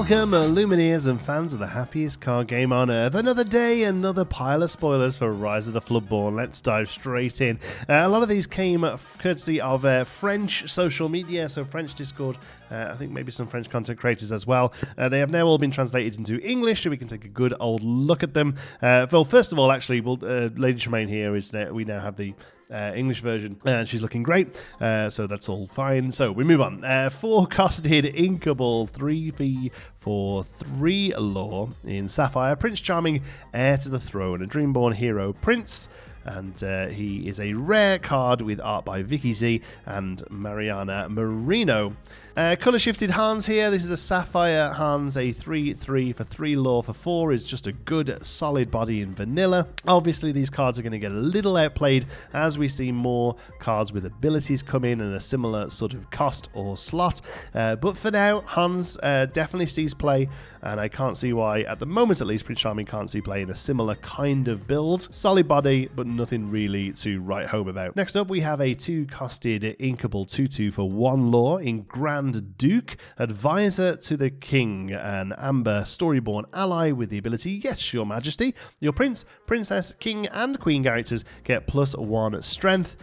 Welcome, Lumineers and fans of the happiest card game on earth. Another day, another pile of spoilers for Rise of the Floodborn. Let's dive straight in. A lot of these came courtesy of French social media, so French Discord. I think maybe some French content creators as well. They have now all been translated into English, so we can take a good old look at them. Well, first of all, actually, Lady Tremaine here is that we now have the English version, and she's looking great, so that's all fine. So we move on. 4-costed Inkable 3v for 3 lore in Sapphire. Prince Charming, heir to the throne, a Dreamborn hero prince. And he is a rare card with art by Vicky Z and Mariana Marino. Colour shifted Hans here. This is a Sapphire Hans, a 3/3 for 3 lore for 4 is just a good solid body in vanilla. Obviously these cards are going to get a little outplayed as we see more cards with abilities come in and a similar sort of cost or slot. But for now, Hans definitely sees play, and I can't see why, at the moment at least, Prince Charming can't see play in a similar kind of build. Solid body, but nothing really to write home about. Next up, we have a 2-costed Inkable 2/2 for 1 lore in Grand Duke, Advisor to the King, an Amber Storyborn ally with the ability, yes, your majesty. Your prince, princess, king, and queen characters get +1 strength,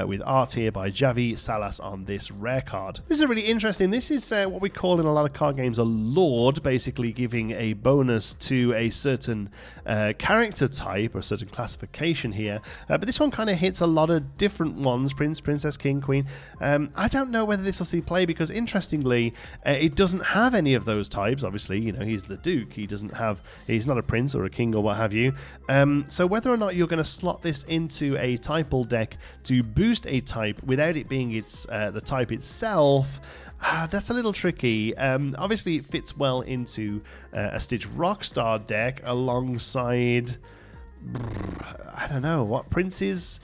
with art here by Javi Salas on this rare card. This is really interesting. This is what we call in a lot of card games a lord, basically giving a bonus to a certain character type or a certain classification here. But this one kind of hits a lot of different ones. Prince, princess, king, queen. I don't know whether this will see play because interestingly, it doesn't have any of those types. Obviously, you know, he's the Duke. He's not a prince or a king or what have you. So whether or not you're going to slot this into a typal deck to boost a type without it being the type itself, that's a little tricky. Obviously, it fits well into a Stitch Rockstar deck alongside, I don't know, what princes,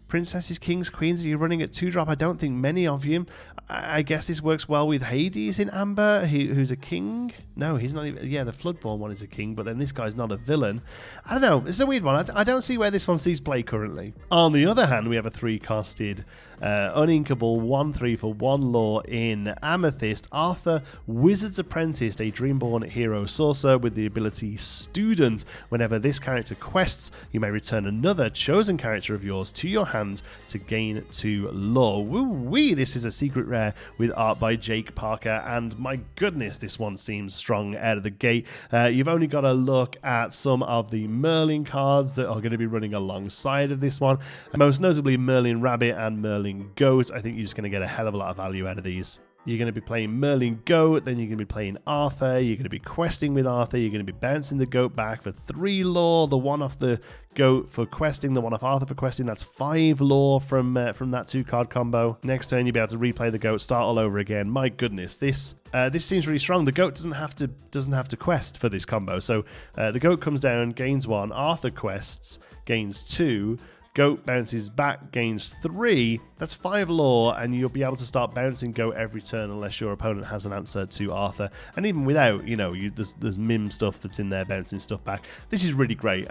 princesses, kings, queens are you running at 2-drop? I don't think many of you. I guess this works well with Hades in Amber, who's a king. No, he's not even. Yeah, the Floodborn one is a king, but then this guy's not a villain. I don't know. It's a weird one. I don't see where this one sees play currently. On the other hand, we have a 3-costed uninkable 1/3 for 1 lore in Amethyst. Arthur, Wizard's Apprentice, a Dreamborn hero sorcerer with the ability Student. Whenever this character quests, you may return another chosen character of yours to your hand to gain 2 lore. Woo-wee! This is a secret rare with art by Jake Parker, and my goodness, this one seems strong out of the gate. You've only got to look at some of the Merlin cards that are going to be running alongside of this one, most notably Merlin Rabbit and Merlin Goat. I think you're just going to get a hell of a lot of value out of these. You're going to be playing Merlin Goat, then you're going to be playing Arthur, you're going to be questing with Arthur, you're going to be bouncing the Goat back for 3 lore, the one off the Goat for questing, the one off Arthur for questing, that's 5 lore from that 2-card combo. Next turn you'll be able to replay the Goat, start all over again. My goodness, this seems really strong. The Goat doesn't have to quest for this combo, so the Goat comes down, gains 1, Arthur quests, gains 2, Goat bounces back, gains 3. That's 5 lore, and you'll be able to start bouncing Goat every turn unless your opponent has an answer to Arthur. And even without, you know, there's Mim stuff that's in there bouncing stuff back. This is really great.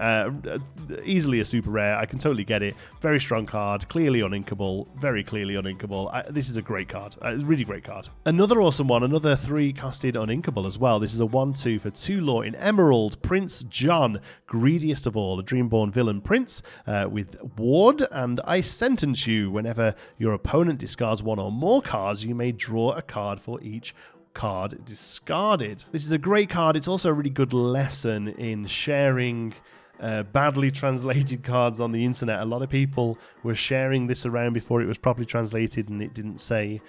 Easily a super rare. I can totally get it. Very strong card. Clearly uninkable. Very clearly uninkable. This is a great card. Really great card. Another awesome one. Another 3-costed uninkable as well. This is a 1/2 for 2 lore in Emerald. Prince John, greediest of all, a Dreamborn villain prince with Ward, and I sentence you. Whenever your opponent discards 1 or more cards, you may draw a card for each card discarded. This is a great card. It's also a really good lesson in sharing badly translated cards on the internet. A lot of people were sharing this around before it was properly translated, and it didn't say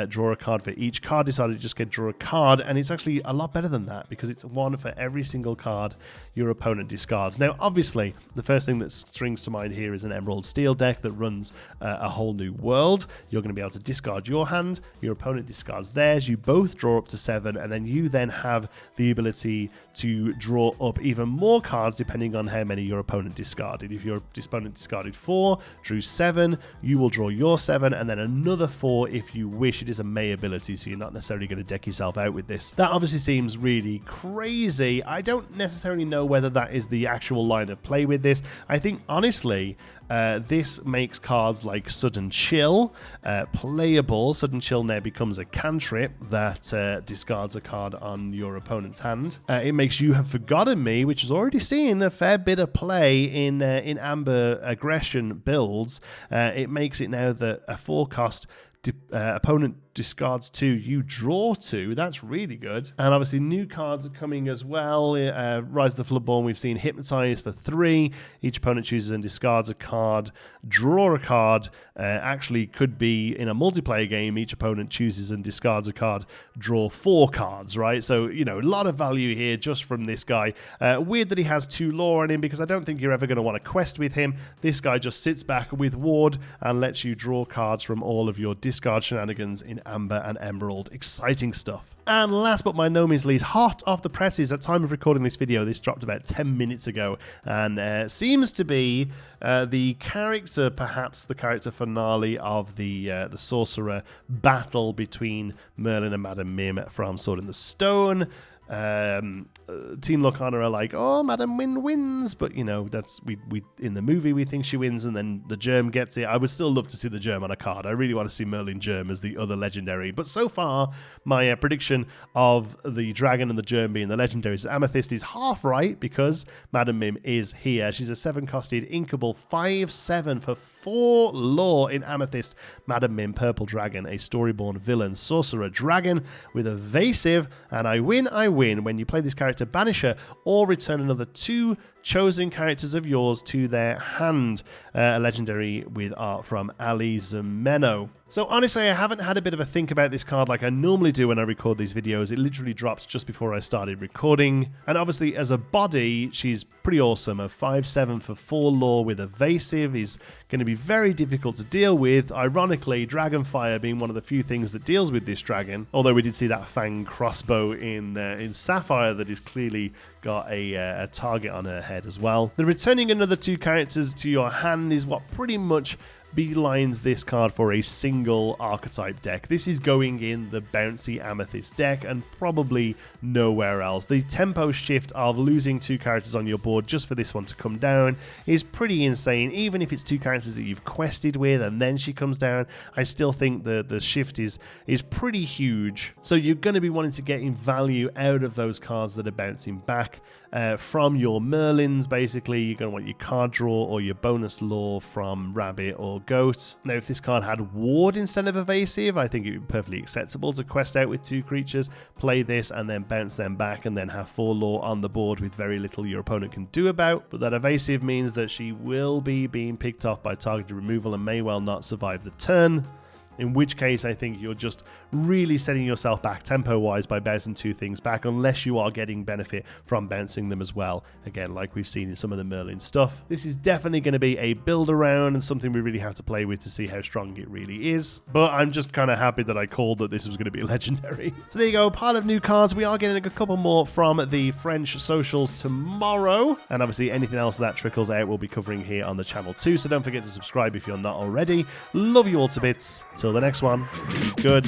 draw a card for each card decided, just get draw a card, and it's actually a lot better than that because it's 1 for every single card your opponent discards. Now obviously the first thing that springs to mind here is an Emerald Steel deck that runs a whole new world. You're going to be able to discard your hand, your opponent discards theirs, you both draw up to 7, and then you then have the ability to draw up even more cards depending on how many your opponent discarded. If your opponent discarded 4, drew 7, you will draw your 7, and then another 4 if you win wish. It is a May ability, so you're not necessarily going to deck yourself out with this. That obviously seems really crazy. I don't necessarily know whether that is the actual line of play with this. I think, honestly, this makes cards like Sudden Chill playable. Sudden Chill now becomes a cantrip that discards a card on your opponent's hand. It makes You Have Forgotten Me, which has already seen a fair bit of play in Amber aggression builds. It makes it now that a 4-cost opponent discards 2, you draw 2. That's really good. And obviously new cards are coming as well. Rise of the Floodborn, we've seen Hypnotize for 3. Each opponent chooses and discards a card, draw a card. Actually could be in a multiplayer game, each opponent chooses and discards a card, draw 4 cards, right? So, you know, a lot of value here just from this guy. Weird that he has 2 lore on him, because I don't think you're ever going to want to quest with him. This guy just sits back with Ward and lets you draw cards from all of your discard shenanigans in Amber and Emerald. Exciting stuff. And last but by no means least, hot off the presses at time of recording this video, this dropped about 10 minutes ago, and seems to be the character, perhaps the character finale of the sorcerer battle between Merlin and Madam Mim from Sword in the Stone. Team Lorcana are like, oh, Madam Mim wins, but you know, that's we in the movie we think she wins, and then the Germ gets it. I would still love to see the Germ on a card. I really want to see Merlin Germ as the other legendary, but so far my prediction of the dragon and the Germ being the legendaries Amethyst is half right, because Madam Mim is here. She's a 7-costed inkable 5/7 for 4 lore in Amethyst. Madam Mim, purple dragon, a storyborn villain sorcerer dragon with evasive, and I win. When you play this character, banish her or return another 2 chosen characters of yours to their hand. A legendary with art from Ali Zemeno. So honestly, I haven't had a bit of a think about this card like I normally do when I record these videos. It literally drops just before I started recording. And obviously, as a body, she's pretty awesome. A 5/7 for 4 lore with evasive is going to be very difficult to deal with. Ironically, Dragonfire being one of the few things that deals with this dragon. Although we did see that Fang crossbow in Sapphire that is clearly got a target on her head as well. The returning another 2 characters to your hand is what pretty much beelines this card for a single archetype deck. This is going in the bouncy Amethyst deck and probably nowhere else. The tempo shift of losing 2 characters on your board just for this one to come down is pretty insane. Even if it's 2 characters that you've quested with and then she comes down, I still think the shift is pretty huge. So you're going to be wanting to get in value out of those cards that are bouncing back from your Merlins. Basically, you're going to want your card draw or your bonus lore from Rabbit or Goat. Now, if this card had Ward instead of evasive, I think it would be perfectly acceptable to quest out with 2 creatures, play this, and then bounce them back, and then have 4 lore on the board with very little your opponent can do about. But that evasive means that she will be being picked off by targeted removal and may well not survive the turn. In which case, I think you're just really setting yourself back tempo-wise by bouncing 2 things back, unless you are getting benefit from bouncing them as well. Again, like we've seen in some of the Merlin stuff. This is definitely going to be a build-around and something we really have to play with to see how strong it really is. But I'm just kind of happy that I called that this was going to be legendary. So there you go, pile of new cards. We are getting a couple more from the French socials tomorrow. And obviously anything else that trickles out we'll be covering here on the channel too. So don't forget to subscribe if you're not already. Love you all to bits. Till the next one, be good.